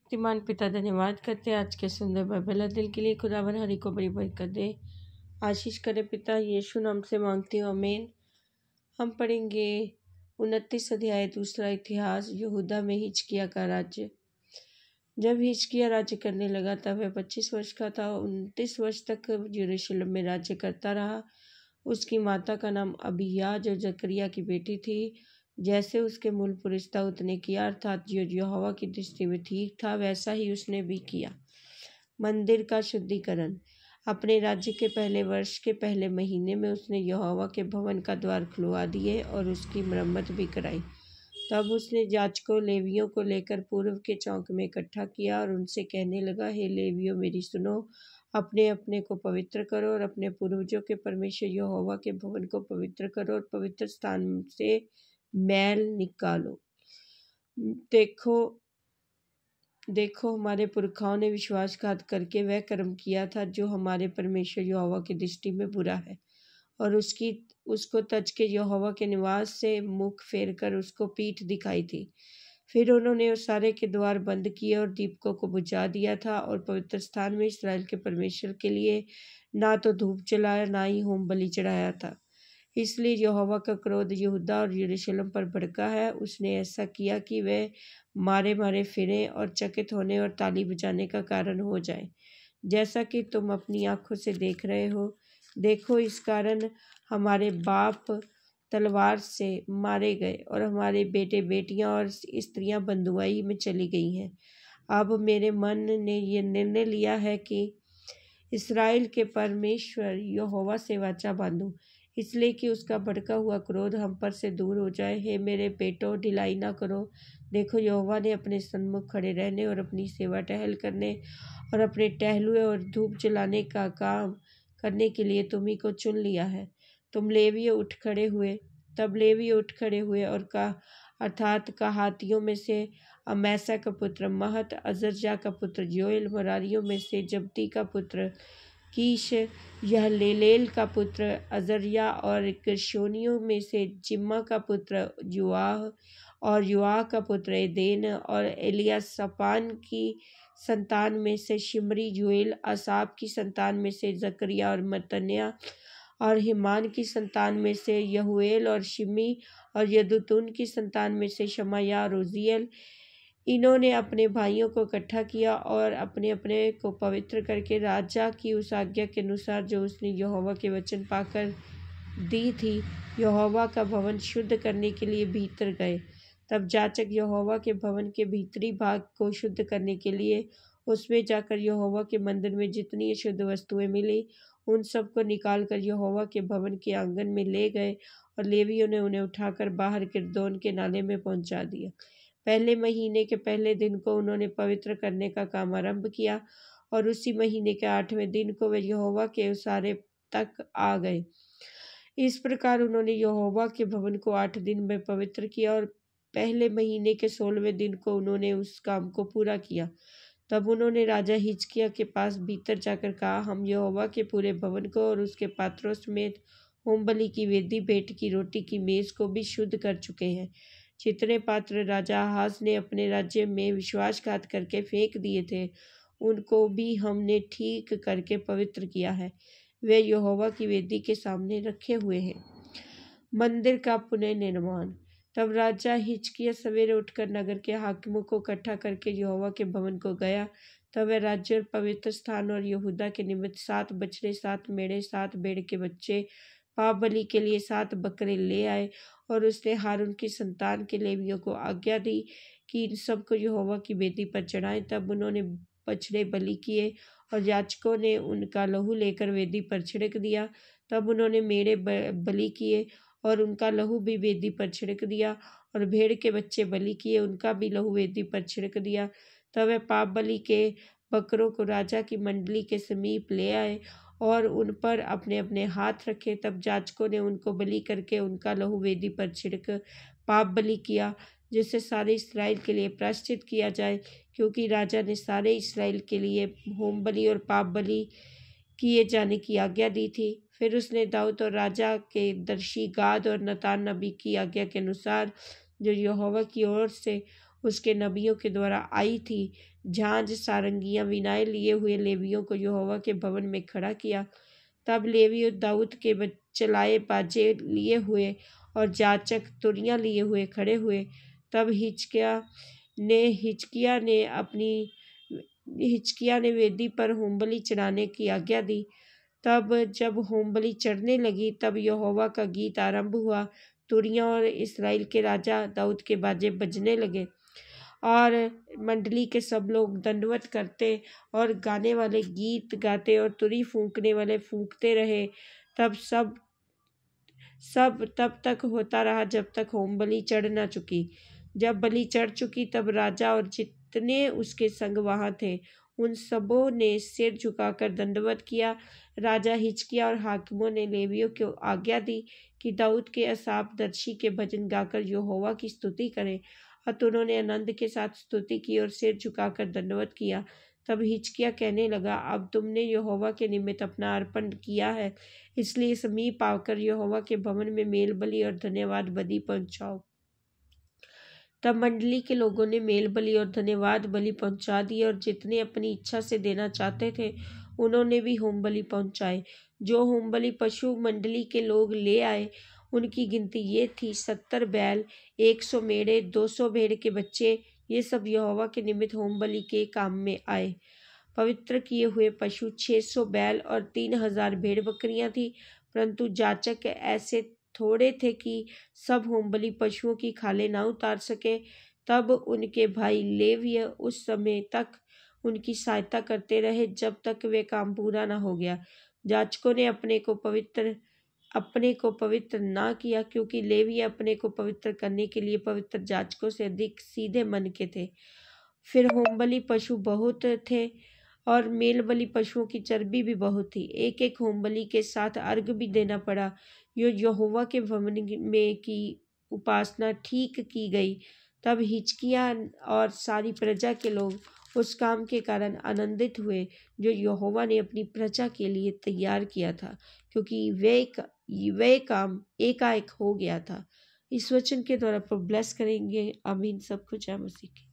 शक्तिमान पिता धन्यवाद करते हैं आज के सुंदर बाइबल अध्ययन के लिए। खुदावन हरि को बड़ी बरकत दे, आशीष करे पिता यीशु नाम से मांगती हूँ, आमीन। हम पढ़ेंगे 29 अध्याय दूसरा इतिहास। यहूदा में हिजकिय्याह का राज्य। जब हिजकिय्याह राज्य करने लगा तब वह 25 वर्ष का था। 29 वर्ष तक यरूशलेम में राज्य करता रहा। उसकी माता का नाम अबीया जो जकरिया की बेटी थी। जैसे उसके मूल पुरुष था उतने किया, अर्थात जो यहोवा की दृष्टि में ठीक था वैसा ही उसने भी किया। मंदिर का शुद्धिकरण। अपने राज्य के पहले वर्ष के पहले महीने में उसने यहोवा के भवन का द्वार खुलवा दिए और उसकी मरम्मत भी कराई। तब उसने याजकों लेवियों को लेकर पूर्व के चौक में इकट्ठा किया और उनसे कहने लगा, हे लेवियों मेरी सुनो, अपने अपने को पवित्र करो और अपने पूर्वजों के परमेश्वर यहोवा के भवन को पवित्र करो और पवित्र स्थान से मैल निकालो। देखो हमारे पुरखाओं ने विश्वासघात करके वह कर्म किया था जो हमारे परमेश्वर यहोवा की दृष्टि में बुरा है, और उसको तज के यहोवा के निवास से मुख फेर कर उसको पीठ दिखाई थी। फिर उन्होंने उसारे के द्वार बंद किए और दीपकों को बुझा दिया था और पवित्र स्थान में इस्राएल के परमेश्वर के लिए ना तो धूप जलाया ना ही होम बलि चढ़ाया था। इसलिए यहोवा का क्रोध यहूदा और यरूशलेम पर भड़का है। उसने ऐसा किया कि वे मारे मारे फिरें और चकित होने और ताली बजाने का कारण हो जाए, जैसा कि तुम अपनी आंखों से देख रहे हो। देखो, इस कारण हमारे बाप तलवार से मारे गए और हमारे बेटे बेटियां और स्त्रियां बंधुआई में चली गई हैं। अब मेरे मन ने यह निर्णय लिया है कि इस्राएल के परमेश्वर यहोवा से वाचा बांधूं, इसलिए कि उसका भड़का हुआ क्रोध हम पर से दूर हो जाए। हे मेरे बेटों, ढिलाई ना करो। देखो, यहोवा ने अपने सन्मुख खड़े रहने और अपनी सेवा टहल करने और अपने टहलुए और धूप जलाने का काम करने के लिए तुम्ही को चुन लिया है। तब लेवी उठ खड़े हुए और अर्थात कहातियों में से अमैसा का पुत्र महत, अजर्या का पुत्र योएल, मरारियों में से जब्दी का पुत्र कीश, यह लेलेल का पुत्र अजरिया, और gershoniयों में से जिम्मा का पुत्र युआह, और युआह का पुत्र एदेन, और एलियासपान की संतान में से शिमरी, योएल, असाप की संतान में से जकरिया और मत्तन्याह, और हिमान की संतान में से यहूएल और शिमी, और यदुतून की संतान में से शमाया और उजियल। इन्होंने अपने भाइयों को इकट्ठा किया और अपने अपने को पवित्र करके राजा की उस आज्ञा के अनुसार जो उसने यहोवा के वचन पाकर दी थी, यहोवा का भवन शुद्ध करने के लिए भीतर गए। तब जाचक यहोवा के भवन के भीतरी भाग को शुद्ध करने के लिए उसमें जाकर यहोवा के मंदिर में जितनी अशुद्ध वस्तुएं मिली उन सब को निकाल कर यहोवा के भवन के आंगन में ले गए, और लेवियों ने उन्हें उठाकर बाहर किरदोन के नाले में पहुंचा दिया। पहले महीने के पहले दिन को उन्होंने पवित्र करने का काम आरंभ किया, और उसी महीने के 8वें दिन को वे यहोवा के उसारे तक आ गए। इस प्रकार उन्होंने यहोवा के भवन को 8 दिन में पवित्र किया, और पहले महीने के 16वें दिन को उन्होंने उस काम को पूरा किया। तब उन्होंने राजा हिजकिय्याह के पास भीतर जाकर कहा, हम यहोवा के पूरे भवन को और उसके पात्रों समेत होम बलि की वेदी, भेंट की रोटी की मेज को भी शुद्ध कर चुके हैं। जितने पात्र राजा आहाज ने अपने राज्य में विश्वासघात करके फेंक दिए थे उनको भी हमने ठीक करके पवित्र किया है। वे यहोवा की वेदी के सामने रखे हुए हैं। मंदिर का पुनर्निर्माण। तब राजा हिजकिय्याह सवेरे उठकर नगर के हाकिमों को इकट्ठा करके यहोवा के भवन को गया। तब वह राज्य और पवित्र स्थान और यहूदा के निमित्त 7 बछड़े, 7 मेढ़े, 7 भेड़ के बच्चे, पाप बलि के लिए 7 बकरे ले आए, और उसने हारून की संतान के लेवियों को आज्ञा दी कि इन सबको यहोवा की वेदी पर चढ़ाएं। तब उन्होंने बछड़े बलि किए और याजकों ने उनका लहू लेकर वेदी पर छिड़क दिया। तब उन्होंने मेढ़े बलि किए और उनका लहू भी वेदी पर छिड़क दिया, और भेड़ के बच्चे बलि किए, उनका भी लहू वेदी पर छिड़क दिया। तब वह पाप बलि के बकरों को राजा की मंडली के समीप ले आए और उन पर अपने अपने हाथ रखे। तब याजकों ने उनको बलि करके उनका लहू वेदी पर छिड़क पाप बलि किया, जिससे सारे इस्राएल के लिए प्रायश्चित किया जाए, क्योंकि राजा ने सारे इस्राएल के लिए होम बलि और पाप बलि किए जाने की आज्ञा दी थी। फिर उसने दाऊद और राजा के दर्शी गाद और नतान नबी की आज्ञा के अनुसार, जो यहोवा की ओर से उसके नबियों के द्वारा आई थी, झांझ सारंगियां वीणाएं लिए हुए लेवियों को यहोवा के भवन में खड़ा किया। तब लेवी दाऊद के चलाए बाजे लिए हुए और जाचक तुरियां लिए हुए खड़े हुए। तब हिजकिय्याह ने वेदी पर होमबलि चढ़ाने की आज्ञा दी। तब जब होमबलि चढ़ने लगी तब यहोवा का गीत आरंभ हुआ। तुरियां और इस्राएल के राजा दाऊद के बाजे बजने लगे और मंडली के सब लोग दंडवत करते और गाने वाले गीत गाते और तुरी फूंकने वाले फूंकते रहे। तब तब तक होता रहा जब तक होम बलि चढ़ न चुकी। जब बलि चढ़ चुकी तब राजा और जितने उसके संग वहां थे उन सबों ने सिर झुकाकर दंडवत किया। राजा हिजकिय्याह और हाकिमों ने लेवियों को आज्ञा दी कि दाऊद के असाफ दर्शी के भजन गाकर यहोवा की स्तुति करें। अतः उन्होंने आनंद के साथ स्तुति की और सिर झुकाकर दंडवत किया। तब हिजकिय्याह कहने लगा, अब तुमने यहोवा के निमित्त अपना अर्पण किया है, इसलिए समीप आकर यहोवा के भवन में मेल बलि और धन्यवाद बलि पहुंचाओ। तब मंडली के लोगों ने मेल बलि और धन्यवाद बलि पहुंचा दी और जितने अपनी इच्छा से देना चाहते थे उन्होंने भी होम बलि पहुंचाए। जो होम बलि पशु मंडली के लोग ले आए उनकी गिनती ये थी, 70 बैल, 100 मेढ़े, 200 भेड़ के बच्चे। ये सब यहोवा के निमित्त होम बलि के काम में आए। पवित्र किए हुए पशु 600 बैल और 3000 भेड़ बकरियां थी, परंतु जाचक ऐसे थोड़े थे कि सब होमबलि पशुओं की खालें ना उतार सके। तब उनके भाई लेवीय उस समय तक उनकी सहायता करते रहे जब तक वे काम पूरा न हो गया। जाचकों ने अपने को पवित्र ना किया, क्योंकि लेवी अपने को पवित्र करने के लिए पवित्र जाचकों से अधिक सीधे मन के थे। फिर होमबलि पशु बहुत थे और मेल बलि पशुओं की चर्बी भी बहुत थी। एक एक होमबलि के साथ अर्घ भी देना पड़ा। यहोवा के भवन में की उपासना ठीक की गई। तब हिजकिय्याह और सारी प्रजा के लोग उस काम के कारण आनंदित हुए जो यहोवा ने अपनी प्रजा के लिए तैयार किया था, क्योंकि वे काम एकाएक हो गया था। इस वचन के द्वारा पर ब्लेस करेंगे। आमीन। सब कुछ है मसीह की।